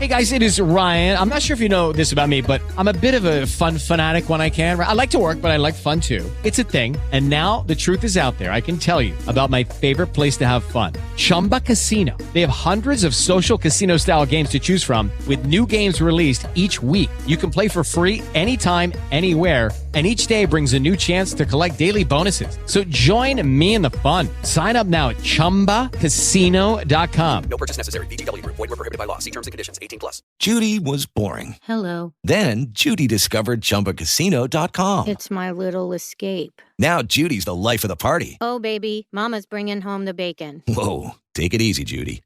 Hey guys, it is Ryan. I'm not sure if you know this about me, but I'm a bit of a fun fanatic when I can. I like to work, but I like fun too. It's a thing. And now the truth is out there. I can tell you about my favorite place to have fun. Chumba Casino. They have hundreds of social casino style games to choose from with new games released each week. You can play for free anytime, anywhere. And each day brings a new chance to collect daily bonuses. So join me in the fun. Sign up now at ChumbaCasino.com. No purchase necessary. VGW Group. Void where prohibited by law. See terms and conditions. 18+. Judy was boring. Hello. Then Judy discovered ChumbaCasino.com. It's my little escape. Now Judy's the life of the party. Oh, baby, mama's bringing home the bacon. Whoa, take it easy, Judy.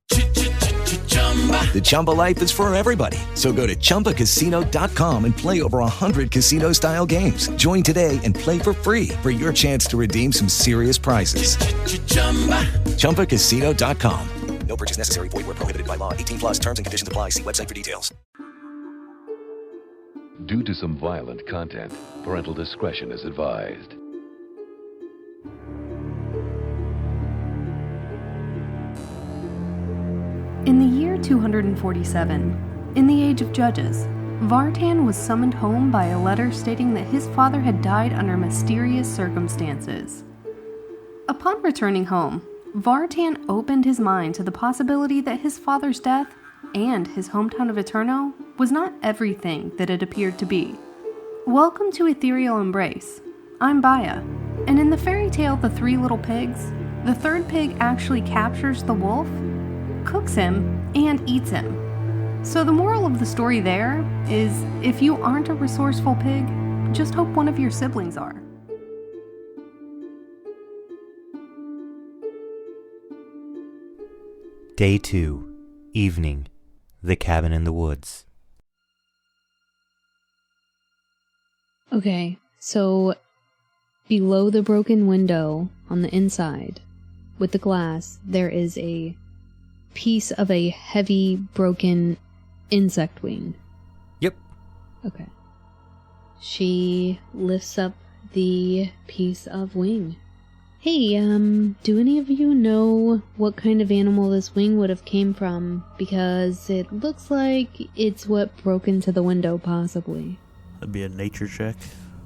The Chumba life is for everybody. So go to ChumbaCasino.com and play over 100 casino-style games. Join today and play for free for your chance to redeem some serious prizes. ChumbaCasino.com. No purchase necessary. Void where prohibited by law. 18+. Terms and conditions apply. See website for details. Due to some violent content, parental discretion is advised. In the year 247, in the age of judges, Vartan was summoned home by a letter stating that his father had died under mysterious circumstances. Upon returning home, Vartan opened his mind to the possibility that his father's death and his hometown of Eterno was not everything that it appeared to be. Welcome to Ethereal Embrace. I'm Baya, and in the fairy tale The Three Little Pigs, the third pig actually captures the wolf, cooks him, and eats him. So the moral of the story there is, if you aren't a resourceful pig, just hope one of your siblings are. Day 2, evening, the cabin in the woods. Okay, so below the broken window on the inside, with the glass, there is a piece of a heavy, broken insect wing. Yep. Okay. She lifts up the piece of wing. Hey, do any of you know what kind of animal this wing would have came from? Because it looks like it's what broke into the window, possibly. That'd be a nature check.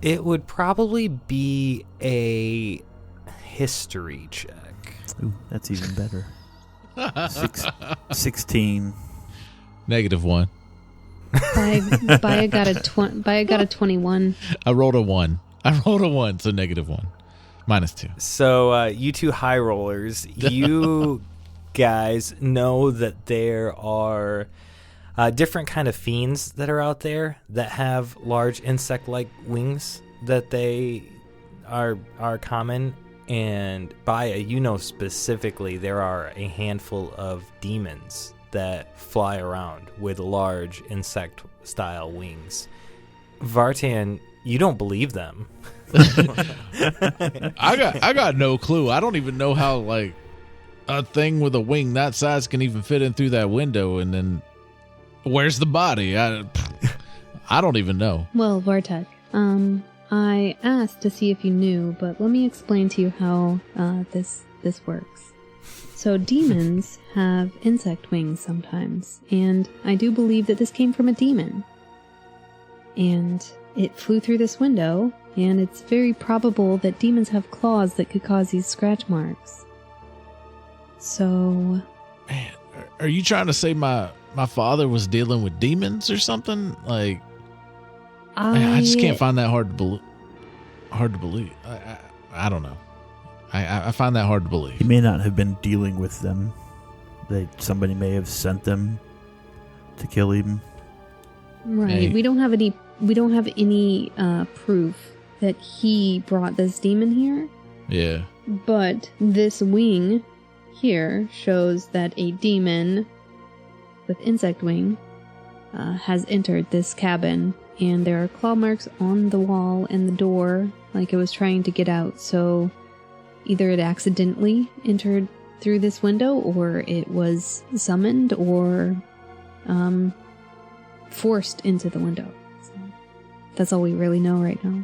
It would probably be a history check. Ooh, that's even better. 16. -1. Baya got a 21. I rolled a 1, so -1. -2. So you two high rollers, you guys know that there are different kind of fiends that are out there that have large insect-like wings that they are common. And Baya, you know specifically there are a handful of demons that fly around with large insect-style wings. Vartan, you don't believe them. I got no clue. I don't even know how like a thing with a wing that size can even fit in through that window. And then where's the body? I don't even know. Well, Vartek, I asked to see if you knew, but let me explain to you how this works. So demons have insect wings sometimes, and I do believe that this came from a demon. And it flew through this window, and it's very probable that demons have claws that could cause these scratch marks. So... Man, are you trying to say my father was dealing with demons or something? Like... I just can't find that hard to believe. I don't know. I find that hard to believe. He may not have been dealing with them. Somebody may have sent them to kill him. Right. Hey. We don't have any proof that he brought this demon here. Yeah. But this wing here shows that a demon with insect wing has entered this cabin. And there are claw marks on the wall and the door, like it was trying to get out. So either it accidentally entered through this window, or it was summoned, or forced into the window. So that's all we really know right now.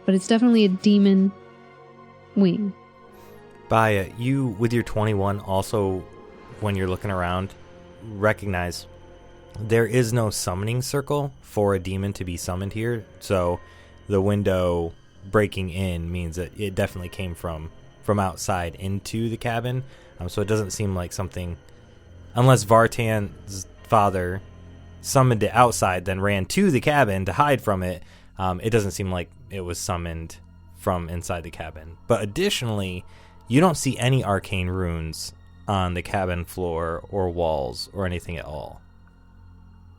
But it's definitely a demon wing. Baya, you, with your 21, also, when you're looking around, recognize there is no summoning circle for a demon to be summoned here, so the window breaking in means that it definitely came from outside into the cabin. So it doesn't seem like something, unless Vartan's father summoned it outside, then ran to the cabin to hide from it. It doesn't seem like it was summoned from inside the cabin. But additionally, you don't see any arcane runes on the cabin floor or walls or anything at all.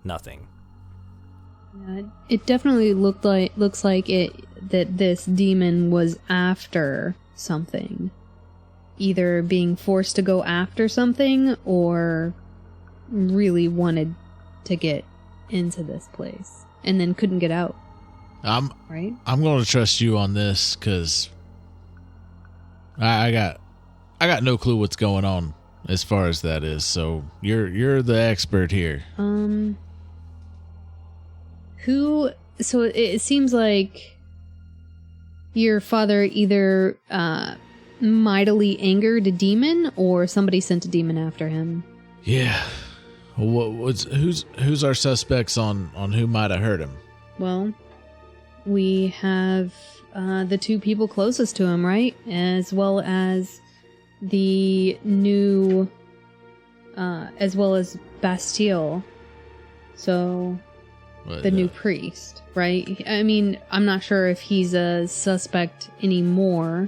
Nothing. Yeah, it definitely looks like that this demon was after something. Either being forced to go after something or really wanted to get into this place and then couldn't get out. Right? I'm going to trust you on this because I got no clue what's going on as far as that is. So you're the expert here. So it seems like your father either mightily angered a demon or somebody sent a demon after him. Yeah. Who's our suspects on who might have hurt him? Well, we have the two people closest to him, right? As well as the new, as well as Bastille. So, the new priest, right? I mean, I'm not sure if he's a suspect anymore,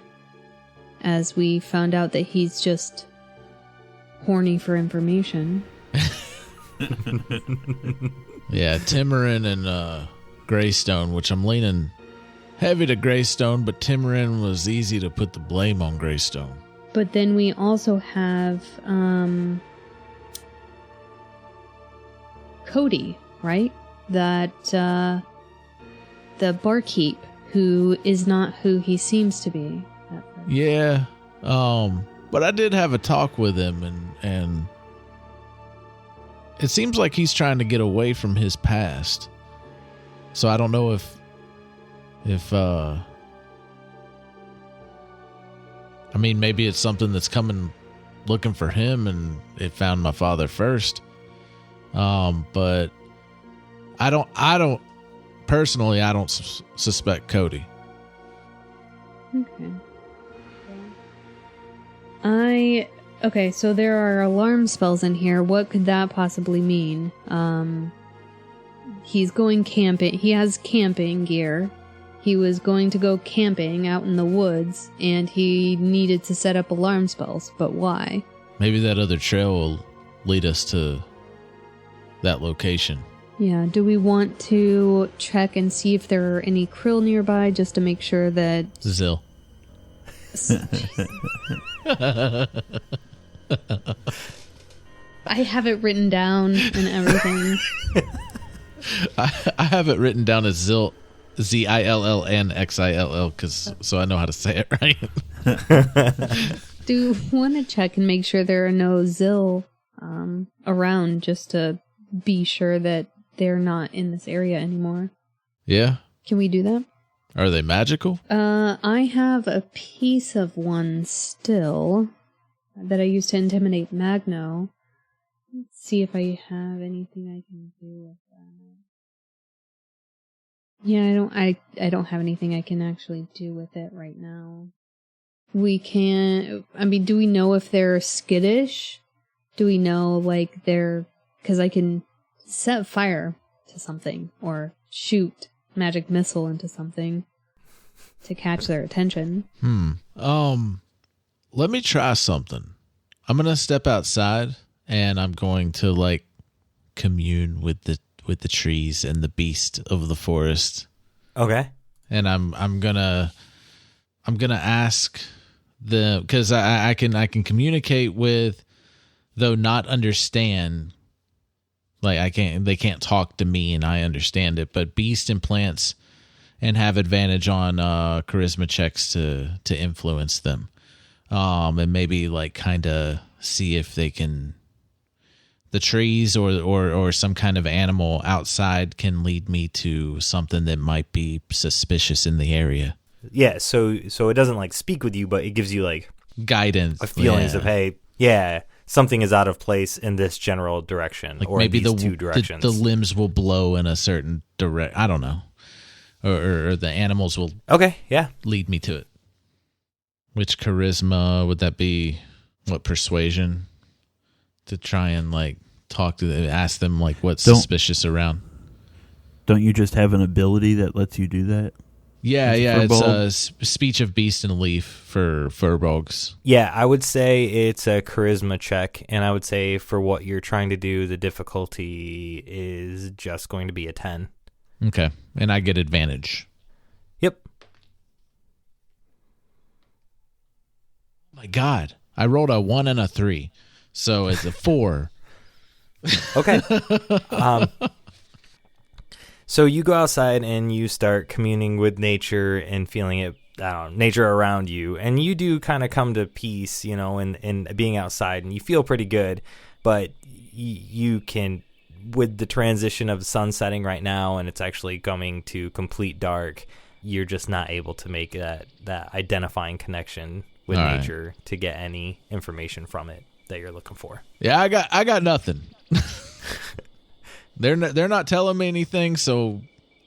as we found out that he's just horny for information. Yeah, Timorin and Greystone, which I'm leaning heavy to Greystone, but Timorin was easy to put the blame on Greystone. But then we also have Cody, right? That the barkeep who is not who he seems to be. Yeah, but I did have a talk with him, and it seems like he's trying to get away from his past. So I don't know if I mean, maybe it's something that's coming looking for him and it found my father first. But I don't personally, I don't suspect Cody. Okay, so there are alarm spells in here. What could that possibly mean? He's going camping. He has camping gear. He was going to go camping out in the woods, and he needed to set up alarm spells. But why? Maybe that other trail will lead us to that location. Yeah, do we want to check and see if there are any krill nearby, just to make sure that... Zill. I have it written down and everything. I have it written down as Zill, Zillnxill, so I know how to say it right. Do want to check and make sure there are no Zill around, just to be sure that they're not in this area anymore. Yeah. Can we do that? Are they magical? I have a piece of one still that I used to intimidate Magno. Let's see if I have anything I can do with that. Yeah, I don't have anything I can actually do with it right now. We can, I mean, do we know if they're skittish? Do we know, like, because I can set fire to something or shoot magic missile into something to catch their attention. Let me try something. I'm going to step outside and I'm going to, like, commune with the trees and the beast of the forest. Okay. And I'm gonna ask the, because I can communicate with, though not understand. Like they can't talk to me and I understand it, but beast and plants and have advantage on charisma checks to influence them, and maybe like kind of see if they can. The trees or some kind of animal outside can lead me to something that might be suspicious in the area. Yeah, so it doesn't like speak with you, but it gives you like guidance, feelings of, hey, yeah. something is out of place in this general direction, Like or maybe in these two directions. The limbs will blow in a certain direct. I don't know, or the animals will. Okay, yeah, lead me to it. Which charisma would that be? What persuasion? To try and like talk to them, ask them like what's suspicious around. Don't you just have an ability that lets you do that? Yeah, it's a speech of beast and leaf for furbolgs. Yeah, I would say it's a charisma check, and I would say for what you're trying to do, the difficulty is just going to be a 10. Okay, and I get advantage. Yep. Oh my God, I rolled a 1 and a 3, so it's a 4. Okay. So you go outside and you start communing with nature and feeling it, nature around you. And you do kind of come to peace, in being outside, and you feel pretty good. But you can, with the transition of the sun setting right now, and it's actually coming to complete dark, you're just not able to make that identifying connection with nature to get any information from it that you're looking for. Yeah, I got nothing. They're not telling me anything, so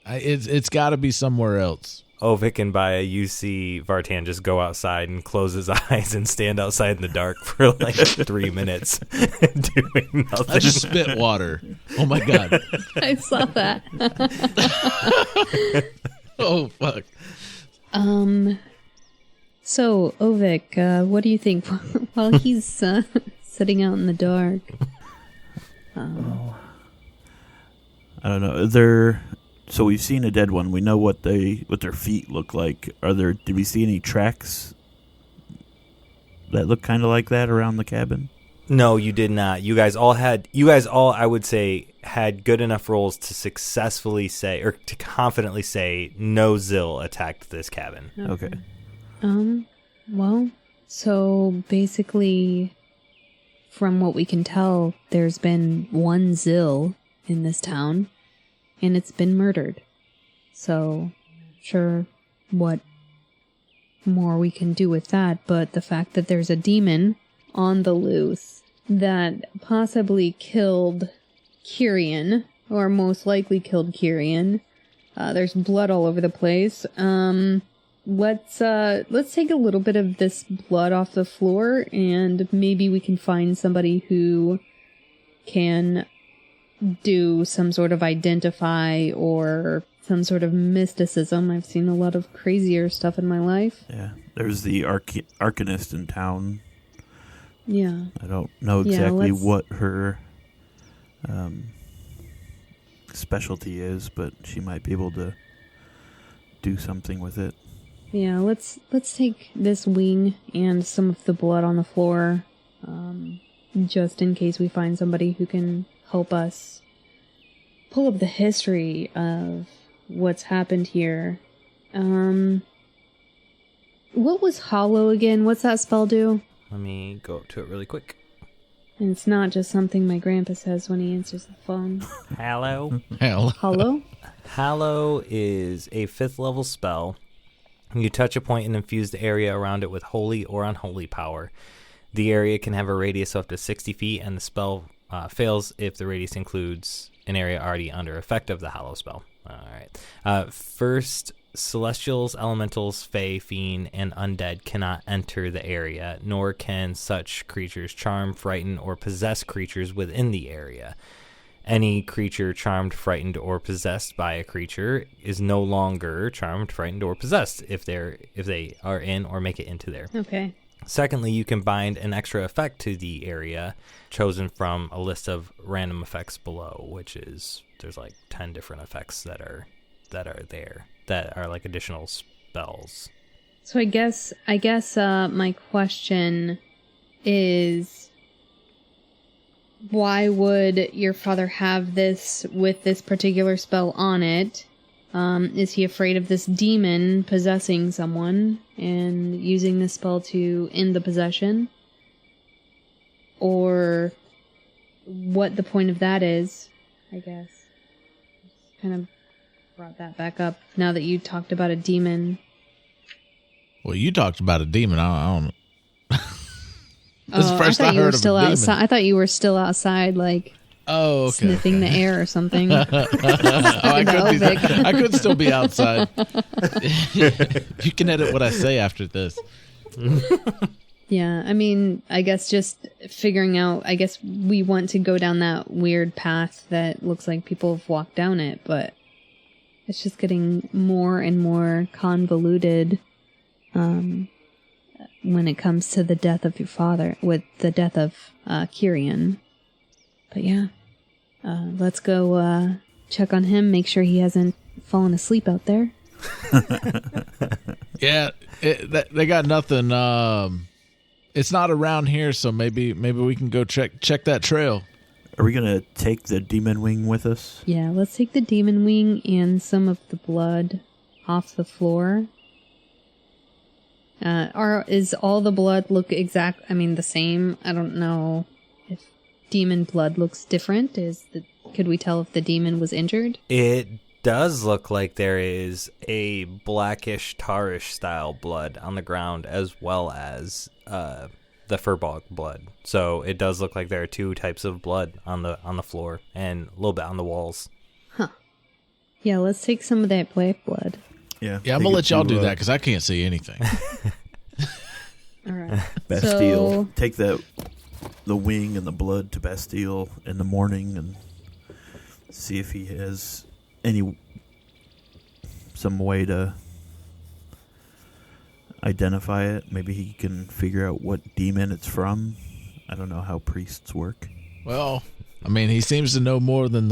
it's got to be somewhere else. Ovyck and Baya, you see Vartan just go outside and close his eyes and stand outside in the dark for like 3 minutes doing nothing. I just spit water. Oh my God. I saw that. Oh fuck. So Ovyck, what do you think while he's sitting out in the dark? I don't know. So we've seen a dead one. We know what their feet look like. Did we see any tracks that look kind of like that around the cabin? No, you did not. You guys all, I would say, had good enough rolls to successfully say, or to confidently say, no Zill attacked this cabin. Okay. Well, so basically, from what we can tell, there's been one Zill in this town, and it's been murdered. So, sure what more we can do with that, but the fact that there's a demon on the loose that possibly killed Kiirion, or most likely killed Kiirion. There's blood all over the place. Let's take a little bit of this blood off the floor, and maybe we can find somebody who can do some sort of identify or some sort of mysticism. I've seen a lot of crazier stuff in my life. Yeah, there's the arcanist in town. Yeah. I don't know exactly what her specialty is, but she might be able to do something with it. Yeah, let's take this wing and some of the blood on the floor, just in case we find somebody who can help us pull up the history of what's happened here. What was hollow again? What's that spell do? Let me go up to it really quick. And it's not just something my grandpa says when he answers the phone. Hallow. Hollow? Hallow is a 5th level spell. You touch a point and infuse the area around it with holy or unholy power. The area can have a radius of up to 60 feet, and the spell fails if the radius includes an area already under effect of the Hallow spell. All right. First, celestials, elementals, fae, fiend, and undead cannot enter the area, nor can such creatures charm, frighten, or possess creatures within the area. Any creature charmed, frightened, or possessed by a creature is no longer charmed, frightened, or possessed if they are in or make it into there. Okay. Secondly, you can bind an extra effect to the area chosen from a list of random effects below, which is there's like 10 different effects that are there that are like additional spells. So I guess my question is, why would your father have this with this particular spell on it? Is he afraid of this demon possessing someone and using this spell to end the possession? Or what the point of that is, I guess. Just kind of brought that back up now that you talked about a demon. Well, you talked about a demon. I don't That's the first I heard of a demon. I thought you were still outside, like sniffing the air or something. I could still be outside. You can edit what I say after this. Yeah, I mean, I guess just figuring out, I guess we want to go down that weird path that looks like people have walked down it, but it's just getting more and more convoluted when it comes to the death of your father, with the death of Kiirion. But yeah, let's go check on him, make sure he hasn't fallen asleep out there. Yeah, they got nothing. It's not around here, so maybe we can go check that trail. Are we gonna take the demon wing with us? Yeah, let's take the demon wing and some of the blood off the floor. Is all the blood look the same? I don't know if demon blood looks different. Could we tell if the demon was injured? It does look like there is a blackish, tarish style blood on the ground, as well as the furbog blood. So it does look like there are two types of blood on the floor and a little bit on the walls. Huh. Yeah, let's take some of that black blood. Yeah, I'm gonna let y'all do that because I can't see anything. All right. Bastille, take the wing and the blood to Bastille in the morning and see if he has some way to identify it. Maybe he can figure out what demon it's from. I don't know how priests work. Well, I mean, he seems to know more than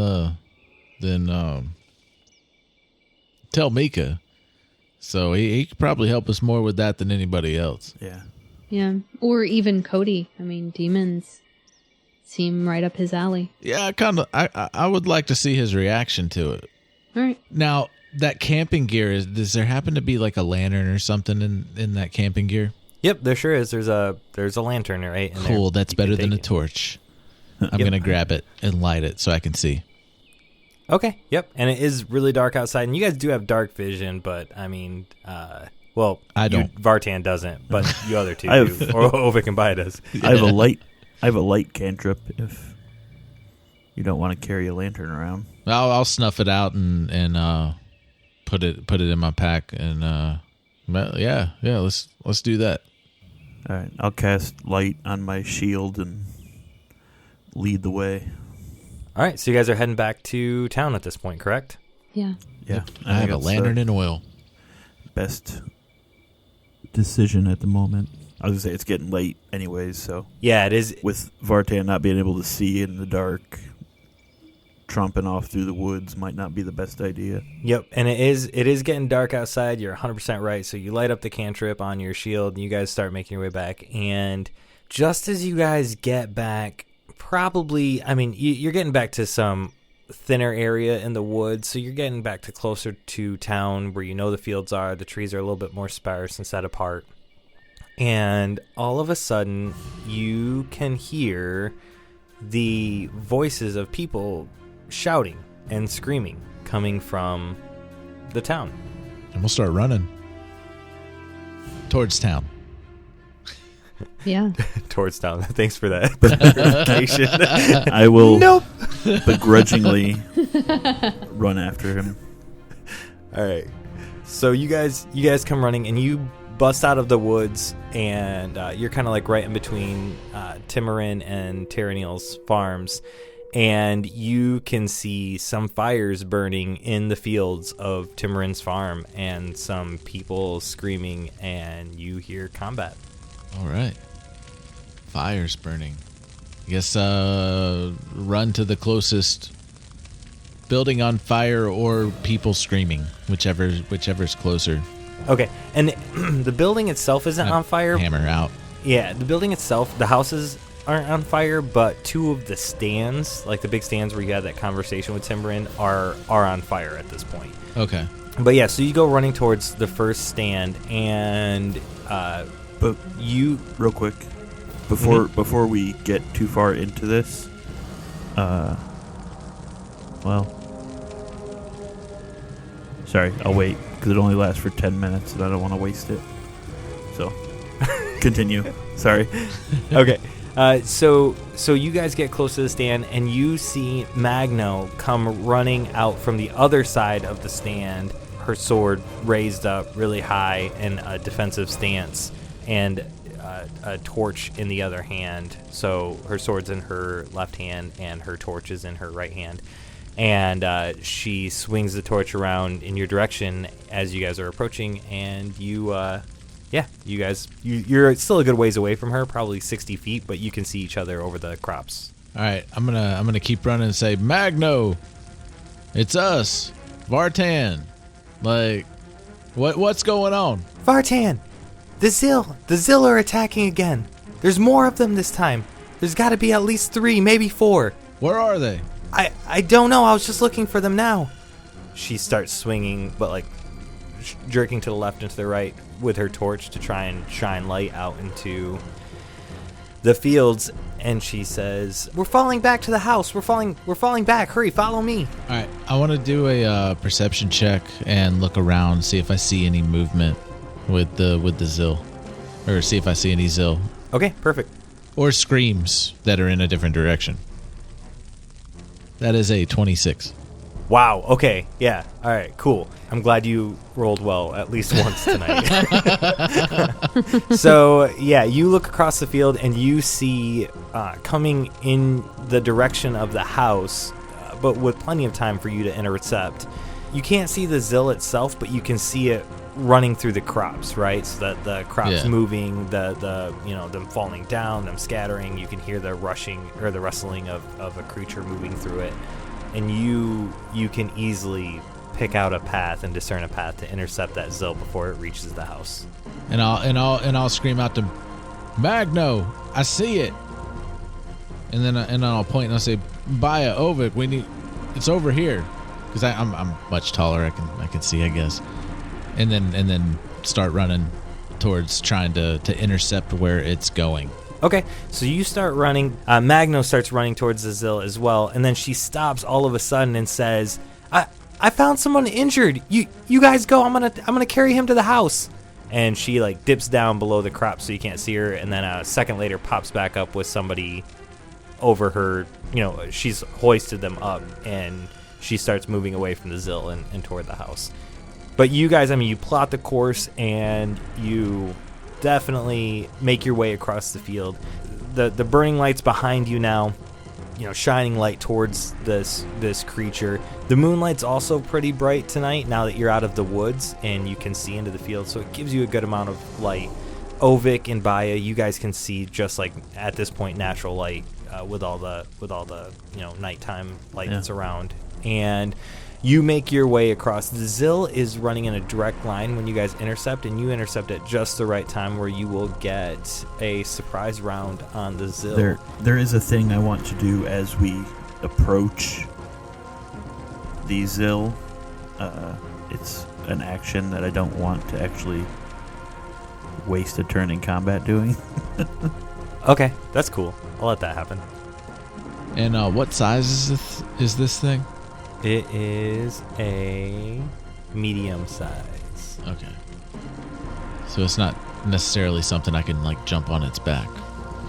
Tell Mika. So he could probably help us more with that than anybody else. Yeah. Yeah. Or even Cody. I mean, demons seem right up his alley. Yeah, I would like to see his reaction to it. All right. Now, that camping gear, does there happen to be like a lantern or something in that camping gear? Yep, there sure is. There's a lantern right in there. Cool, that's better than a torch. I'm going to grab it and light it so I can see. Okay, yep. And it is really dark outside, and you guys do have dark vision, but I mean, I don't. Vartan doesn't, but you other two do. Or Ovyck and Baya does. I have a light cantrip if you don't want to carry a lantern around. I'll snuff it out and put it in my pack and let's do that. All right, I'll cast light on my shield and lead the way. All right, so you guys are heading back to town at this point, correct? Yeah. Yeah. I have a lantern and oil. Best decision at the moment. I was going to say it's getting late anyways, so. Yeah, it is. With Vartan not being able to see in the dark, tromping off through the woods might not be the best idea. Yep, and it is getting dark outside. You're 100% right. So you light up the cantrip on your shield, and you guys start making your way back. And just as you guys get back, you're getting back to some thinner area in the woods, so you're getting back to closer to town where you know the fields are. The trees are a little bit more sparse and set apart. And all of a sudden, you can hear the voices of people shouting and screaming coming from the town. And we'll start running towards town. Yeah. Towards town. Thanks for that clarification. I will begrudgingly run after him. All right. So you guys come running and you bust out of the woods, and you're kind of like right in between Timorin and Terranil's farms, and you can see some fires burning in the fields of Timorin's farm and some people screaming, and you hear combat. All right. Fire's burning. I guess run to the closest building on fire or people screaming, whichever's closer. Okay. And the building itself isn't on fire. Hammer out. Yeah, the building itself, the houses aren't on fire, but two of the stands, like the big stands where you had that conversation with Timorin, are on fire at this point. Okay. But yeah, so you go running towards the first stand, and but you, real quick, before we get too far into this, sorry, I'll wait, because it only lasts for 10 minutes, and I don't want to waste it. So, continue. Sorry. Okay. So you guys get close to the stand, and you see Magno come running out from the other side of the stand, her sword raised up really high in a defensive stance, and a torch in the other hand. So her sword's in her left hand, and her torch is in her right hand. And she swings the torch around in your direction as you guys are approaching, and you're still a good ways away from her, probably 60 feet, but you can see each other over the crops. All right, I'm gonna keep running and say, Magno, it's us, Vartan. Like, what's going on? Vartan, the Zill are attacking again. There's more of them this time. There's got to be at least 3, maybe 4. Where are they? I don't know. I was just looking for them now. She starts swinging, but like jerking to the left and to the right with her torch to try and shine light out into the fields. And she says, "We're falling back to the house. We're falling back. Hurry, follow me." All right, I want to do a perception check and look around, see if I see any movement with the Zill, or see if I see any Zill. Okay, perfect. Or screams that are in a different direction. That is a 26. Wow. Okay. Yeah. All right. Cool. I'm glad you rolled well at least once tonight. So, yeah, you look across the field and you see coming in the direction of the house, but with plenty of time for you to intercept. You can't see the Zill itself, but you can see it running through the crops, right? So that the crops moving, the them falling down, them scattering. You can hear the rushing or the rustling of a creature moving through it. And you can easily pick out a path and discern a path to intercept that Zill before it reaches the house. And I'll scream out to Magno, I see it. And then I'll point and I'll say, Baya, Ovyck, it's over here, because I'm much taller. I can see, I guess. And then start running towards trying to intercept where it's going. Okay, so you start running. Magno starts running towards the Zill as well, and then she stops all of a sudden and says, "I found someone injured. You guys go. I'm gonna carry him to the house." And she like dips down below the crop so you can't see her, and then a second later pops back up with somebody over her. She's hoisted them up, and she starts moving away from the Zill and toward the house. But you guys, you plot the course, and you definitely make your way across the field. The burning lights behind you now, shining light towards this creature. The moonlight's also pretty bright tonight now that you're out of the woods and you can see into the field, so it gives you a good amount of light. Ovyck and Baya, you guys can see just like at this point natural light with all the nighttime light that's around. And you make your way across. The Zill is running in a direct line when you guys intercept, and you intercept at just the right time where you will get a surprise round on the Zill. There is a thing I want to do as we approach the Zill. It's an action that I don't want to actually waste a turn in combat doing. Okay, that's cool. I'll let that happen. And what size is this thing? It is a medium size. Okay. So it's not necessarily something I can jump on its back.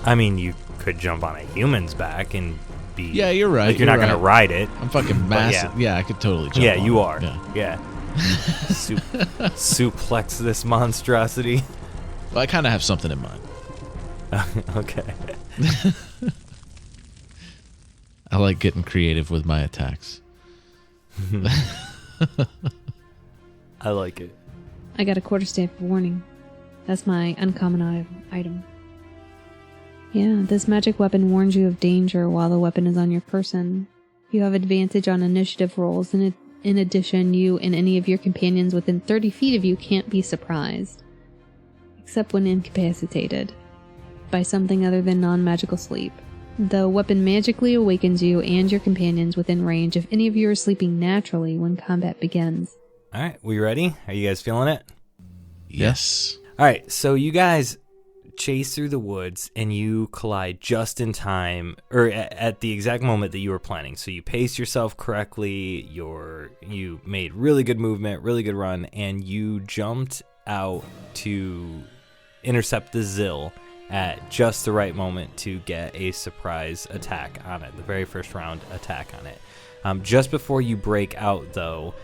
You could jump on a human's back and be... Yeah, you're right. You're not going to ride it. I'm fucking massive. Yeah, I could totally jump on you it. are. Yeah. Suplex this monstrosity. Well, I kind of have something in mind. Okay. I like getting creative with my attacks. I like it. I got a quarterstaff of warning. That's my uncommon item. Yeah, this magic weapon warns you of danger while the weapon is on your person. You have advantage on initiative rolls, and in addition, you and any of your companions within 30 feet of you can't be surprised. Except when incapacitated by something other than non-magical sleep. The weapon magically awakens you and your companions within range if any of you are sleeping naturally when combat begins. All right, we ready? Are you guys feeling it? Yes. All right, so you guys chase through the woods and you collide just in time, or at the exact moment that you were planning. So you paced yourself correctly, you made really good movement, really good run, and you jumped out to intercept the Zill. at just the right moment to get a surprise attack on it, the very first round attack on it. Just before you break out, though,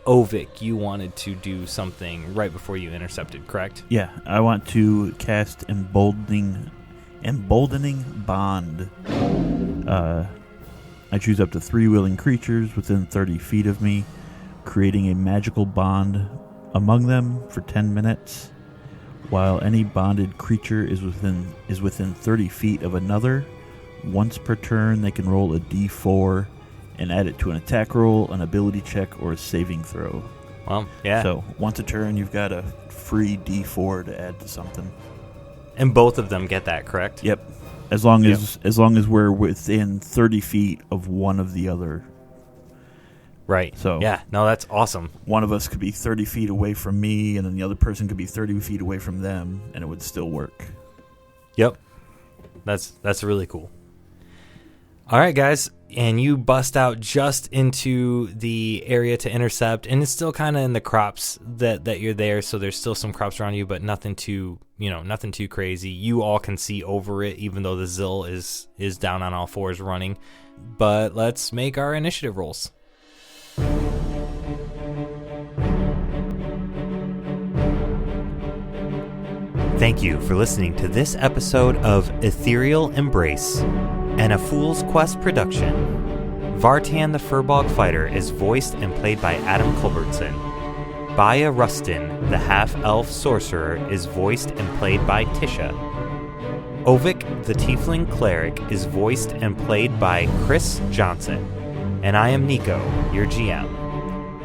Ovyck, you wanted to do something right before you intercepted, correct? Yeah, I want to cast Emboldening Bond. I choose up to 3 willing creatures within 30 feet of me, creating a magical bond among them for 10 minutes. While any bonded creature is within 30 feet of another, once per turn they can roll a d4 and add it to an attack roll, an ability check, or a saving throw. Well, yeah. So once a turn, you've got a free d4 to add to something. And both of them get that, correct? Yep. As long as we're within 30 feet of one of the other. Right. So yeah, no, that's awesome. One of us could be 30 feet away from me, and then the other person could be 30 feet away from them, and it would still work. Yep. That's really cool. All right, guys, and you bust out just into the area to intercept, and it's still kind of in the crops that you're there, so there's still some crops around you, but nothing too crazy. You all can see over it, even though the Zill is down on all fours running. But let's make our initiative rolls. Thank you for listening to this episode of Ethereal Embrace, and A Fool's Quest production. Vartan the Furbog Fighter is voiced and played by Adam Culbertson. Baya Rustin, the half-elf sorcerer, is voiced and played by Tisha. Ovyck, the Tiefling Cleric, is voiced and played by Chris Johnson. And I am Nico, your GM.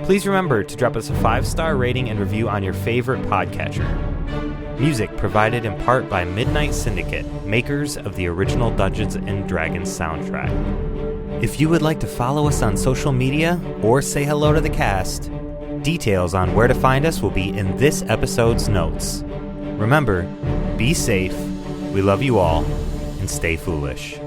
Please remember to drop us a 5-star rating and review on your favorite podcatcher. Music provided in part by Midnight Syndicate, makers of the original Dungeons & Dragons soundtrack. If you would like to follow us on social media or say hello to the cast, details on where to find us will be in this episode's notes. Remember, be safe, we love you all, and stay foolish.